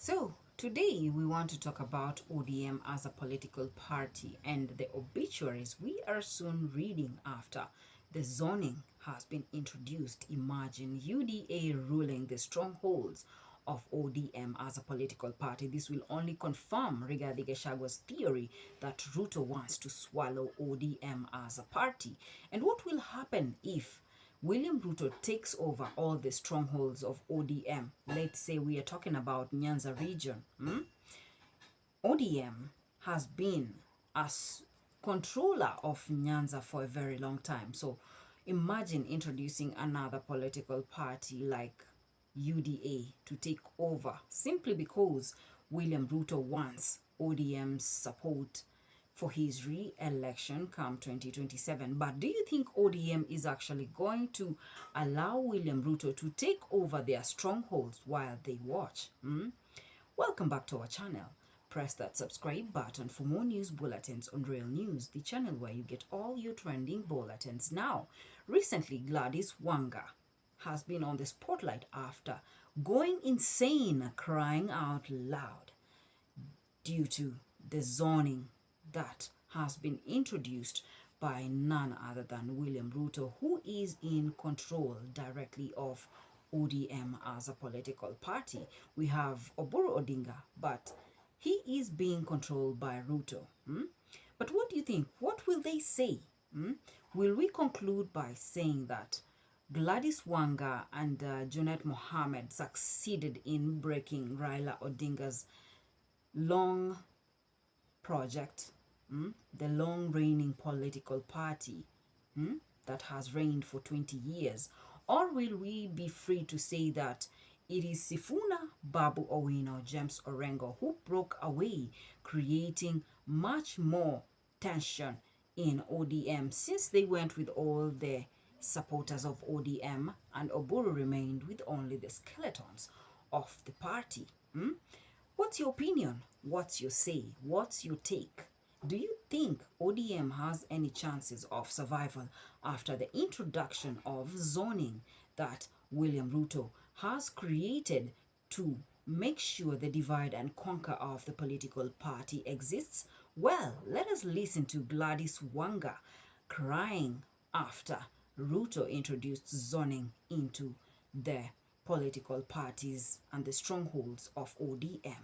So, today we want to talk about ODM as a political party and the obituaries we are soon reading after the zoning has been introduced. Imagine UDA ruling the strongholds of ODM as a political party. This will only confirm Rigathi Gachagwa's theory that Ruto wants to swallow ODM as a party. And what will happen if William Ruto takes over all the strongholds of ODM? Let's say we are talking about Nyanza region. ODM has been as controller of Nyanza for a very long time. So imagine introducing another political party like UDA to take over simply because William Ruto wants ODM's support for his re-election come 2027. But do you think ODM is actually going to allow William Ruto to take over their strongholds while they watch? Welcome back to our channel. Press that subscribe button for more news bulletins on Real News, the channel where you get all your trending bulletins. Now, recently Gladys Wanga has been on the spotlight after going insane, crying out loud due to the zoning that has been introduced by none other than William Ruto, who is in control directly of ODM as a political party. We have Oburu Odinga, but he is being controlled by Ruto. But what do you think? What will they say? Will we conclude by saying that Gladys Wanga and Junet Mohammed succeeded in breaking Raila Odinga's long project, the long reigning political party that has reigned for 20 years? Or will we be free to say that it is Sifuna, Babu Owino, James Orengo who broke away, creating much more tension in ODM since they went with all the supporters of ODM and Oburu remained with only the skeletons of the party? What's your opinion? What's your say? What's your take? Do you think ODM has any chances of survival after the introduction of zoning that William Ruto has created to make sure the divide and conquer of the political party exists? Well, let us listen to Gladys Wanga crying after Ruto introduced zoning into the political parties and the strongholds of ODM.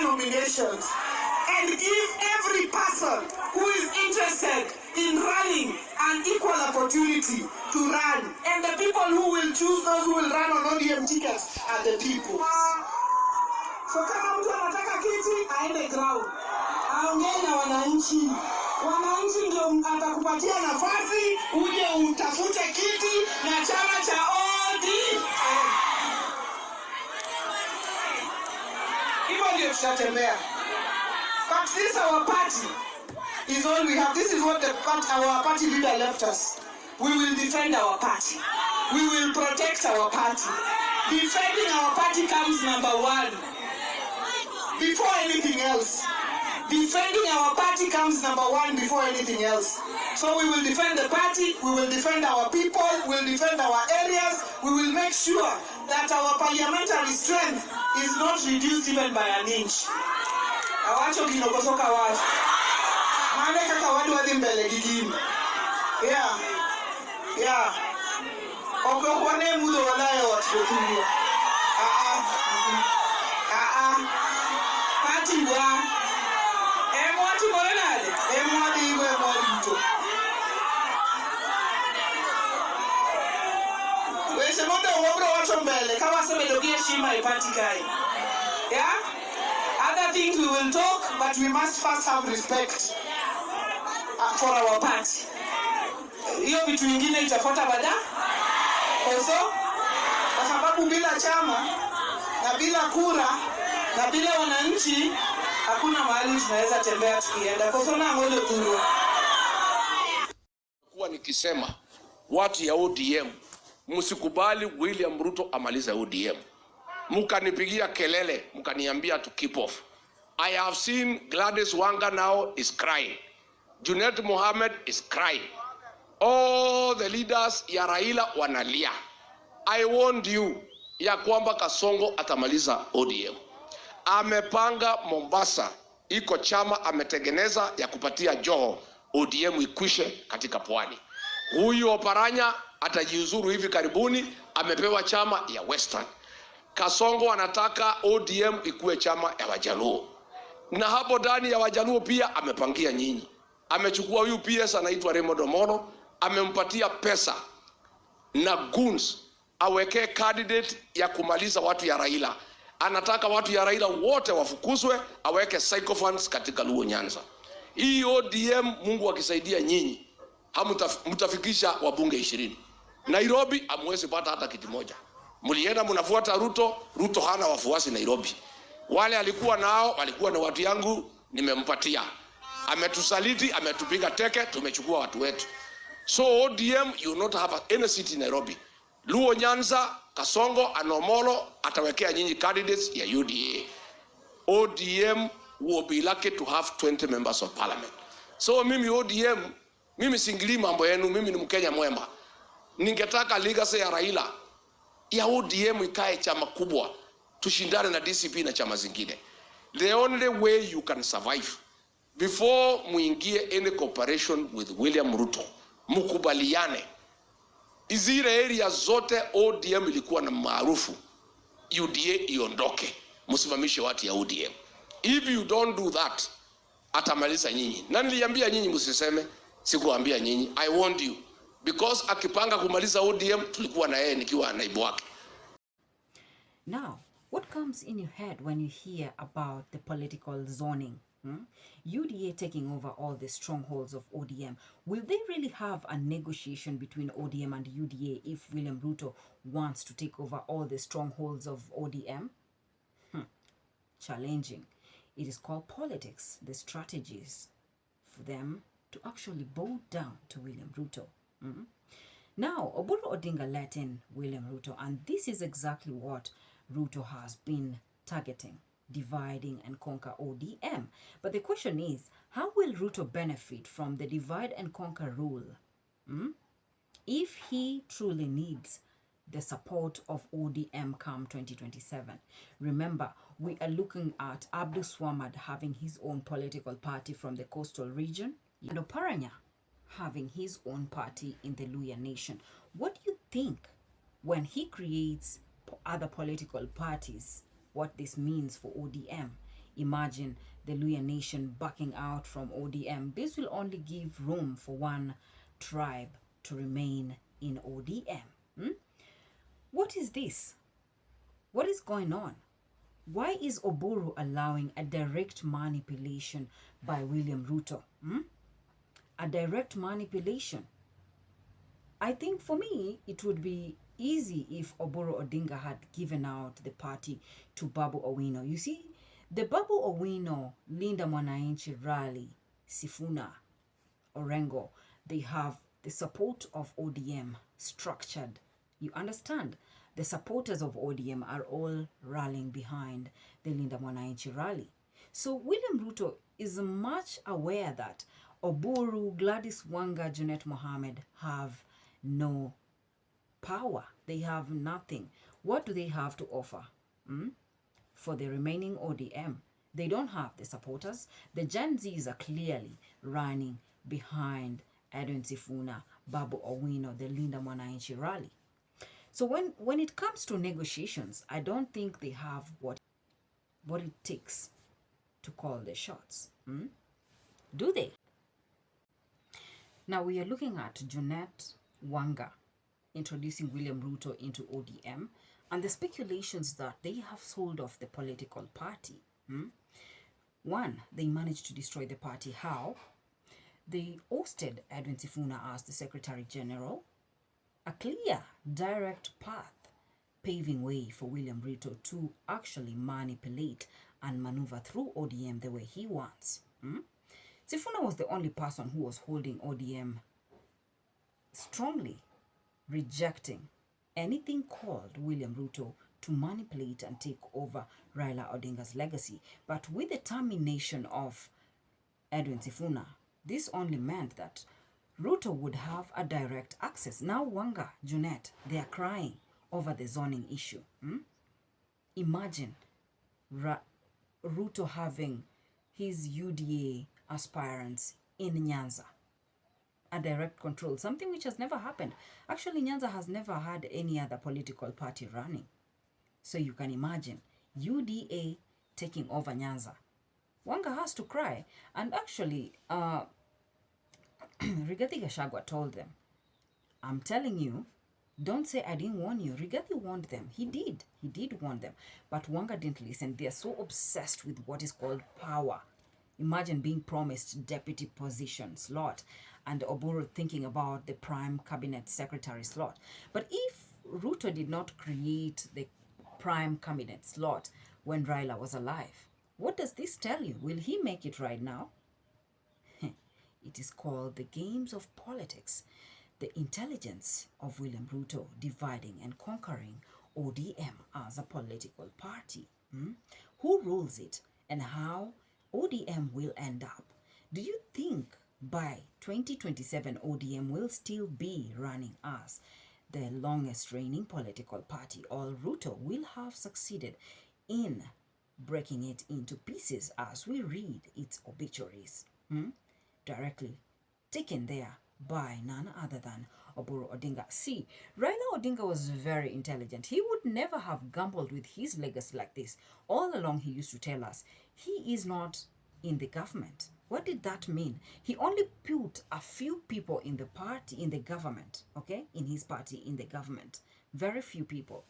Nominations and give every person who is interested in running an equal opportunity to run, and the people who will choose those who will run on ODM tickets are the people. So kama mtu anataka kiti aende ground, aongee na wananchi. Wananchi ndio atakupatia nafasi uje utafute kiti na chama cha ODM. But this our party is all we have. This is what our party leader left us. We will defend our party. We will protect our party. Defending our party comes number one. Before anything else. Defending our party comes number one before anything else. So we will defend the party, we will defend our people, we will defend our areas, we will make sure that our parliamentary strength is not reduced even by an inch. Awacho kinokosoka wacho. Mane kaka wadu wadhi mbele gigini. Yeah. Oko kwane mudo walayo watukutuyo. Party wa. Mwati morenade. Mwati iwe mwalito. Wese moto wabro wacho mbele. Kama sebe dogie shima ipati kai. Yeah? Other things we will talk, but we must first have respect for our party. Hiyo vitu vingine itafuata baada. Also, kwa sababu bila chama na bila kura na bila wananchi hakuna mahali tunaweza tembea tukienda kosona ngole turwa. Kuwa nikisema watu ya ODM msikubali William Ruto amaliza ODM. Mkanipigia kelele, mkaniambia to keep off. I have seen Gladys Wanga now is crying. Junet Mohammed is crying. All the leaders ya Raila wanalia. I warned you ya kwamba Kasongo atamaliza ODM. Amepanga Mombasa, iko chama ametengeneza ya kupatia Joho ODM ikwishe katika pwani. Huyu Oparanya atajiuzuru hivi karibuni, amepewa chama ya Western. Kasongo anataka ODM ikuwe chama ya Wajaluo. Na hapo ndani ya Wajaluo pia amepangia nyinyi. Amechukua huyu PS anaitwa Raymond Omolo, amempatia pesa na goons awekee candidate ya kumaliza watu ya Raila. Anataka watu ya Raila wote wafukuzwe, aweke psychophants katika Luo Nyanza. Hii ODM Mungu akisaidia nyinyi, mtafikisha wabunge 20. Nairobi amwezi pata hata kiti moja. Mlienda mnafuata Ruto, Ruto hana wafuasi Nairobi. Wale alikuwa nao, walikuwa na watu yangu, nimempatia. Ametusaliti, ametupiga teke, tumechukua watu wetu. So ODM, you not have any seat in Nairobi. Luo Nyanza, Kasongo, Anomolo, atawekea nyinyi candidates ya UDA. ODM will be lucky to have 20 members of parliament. So mimi ODM, mimi singili mambo yenu, mimi ni Mkenya mwema. Ningetaka legacy ya Raila ya ODM ikae chama kubwa, tushindane na DCP na chama zingine. The only way you can survive before muingie any cooperation with William Ruto, mukubaliane izire area zote ODM ilikuwa na maarufu, UDA iondoke, msimamishe watu ya ODM. If you don't do that, atamaliza nyinyi. Na niliambia nyinyi msiseme, sikuambia nyinyi. I warned you. Because akipanga kumaliza ODM, tulikuwa na yeye nikiwa naibu wake. Now, what comes in your head when you hear about the political zoning? UDA taking over all the strongholds of ODM. Will they really have a negotiation between ODM and UDA if William Ruto wants to take over all the strongholds of ODM? Challenging. It is called politics, the strategies for them to actually bow down to William Ruto. Now, Oburu Odinga let in William Ruto, and this is exactly what Ruto has been targeting, dividing and conquer ODM. But the question is, how will Ruto benefit from the divide and conquer rule? If he truly needs the support of ODM come 2027. Remember, we are looking at Abdul Swamad having his own political party from the coastal region, and Oparanya having his own party in the Luya Nation. What do you think when he creates other political parties, what this means for ODM? Imagine the Luya Nation backing out from ODM. This will only give room for one tribe to remain in ODM. What is this? What is going on? Why is Oburu allowing a direct manipulation by William Ruto? A direct manipulation. I think for me, it would be easy if Oburu Odinga had given out the party to Babu Owino. You see, the Babu Owino, Linda Mwananchi rally, Sifuna, Orengo, they have the support of ODM structured. You understand? The supporters of ODM are all rallying behind the Linda Mwananchi rally. So William Ruto is much aware that Oburu, Gladys Wanga, Junet Mohammed have no power. They have nothing. What do they have to offer? For the remaining ODM, they don't have the supporters. The Gen Zs are clearly running behind Edwin Sifuna, Babu Owino, the Linda Mwananchi rally. So when it comes to negotiations, I don't think they have what it takes to call the shots. Do they? Now we are looking at Junet Wanga introducing William Ruto into ODM and the speculations that they have sold off the political party. One, they managed to destroy the party. How? They ousted Edwin Sifuna as the Secretary General. A clear, direct path paving way for William Ruto to actually manipulate and maneuver through ODM the way he wants. Sifuna was the only person who was holding ODM strongly, rejecting anything called William Ruto to manipulate and take over Raila Odinga's legacy. But with the termination of Edwin Sifuna, this only meant that Ruto would have a direct access. Now Wanga, Junet, they are crying over the zoning issue. Imagine Ruto having his UDA aspirants in Nyanza. A direct control, something which has never happened. Actually, Nyanza has never had any other political party running. So you can imagine UDA taking over Nyanza. Wanga has to cry. And actually, Rigathi Gachagua told them, I'm telling you, don't say I didn't warn you. Rigathi warned them. He did. He did warn them. But Wanga didn't listen. They are so obsessed with what is called power. Imagine being promised deputy position slot and Oburu thinking about the prime cabinet secretary slot. But if Ruto did not create the prime cabinet slot when Raila was alive, what does this tell you? Will he make it right now? It is called the games of politics. The intelligence of William Ruto dividing and conquering ODM as a political party. Who rules it and how ODM will end up? Do you think by 2027 ODM will still be running as the longest reigning political party, or Ruto will have succeeded in breaking it into pieces as we read its obituaries? Directly taken there by none other than Oburu Odinga. See, Raila Odinga was very intelligent. He would never have gambled with his legacy like this. All along he used to tell us, he is not in the government. What did that mean? He only put a few people in the party, in the government, okay? In his party, in the government. Very few people.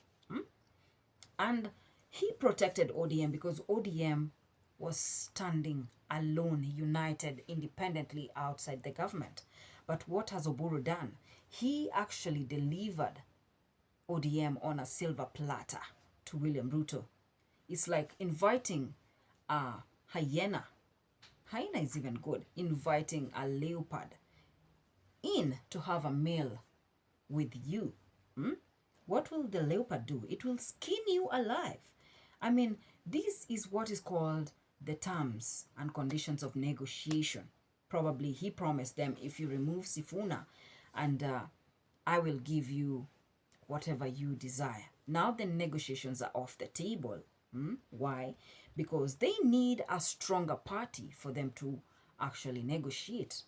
And he protected ODM because ODM was standing alone, united, independently outside the government. But what has Oburu done? He actually delivered ODM on a silver platter to William Ruto. It's like inviting a hyena. Hyena is even good. Inviting a leopard in to have a meal with you. What will the leopard do? It will skin you alive. I mean, this is what is called the terms and conditions of negotiation. Probably he promised them, if you remove Sifuna, and I will give you whatever you desire. Now the negotiations are off the table. Why? Because they need a stronger party for them to actually negotiate.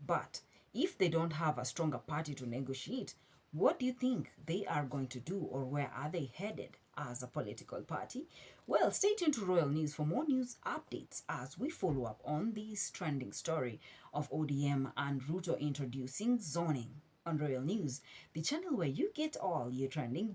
But if they don't have a stronger party to negotiate, what do you think they are going to do, or where are they headed as a political party? Well, stay tuned to Royal News for more news updates as we follow up on this trending story of ODM and Ruto introducing zoning on Royal News, the channel where you get all your trending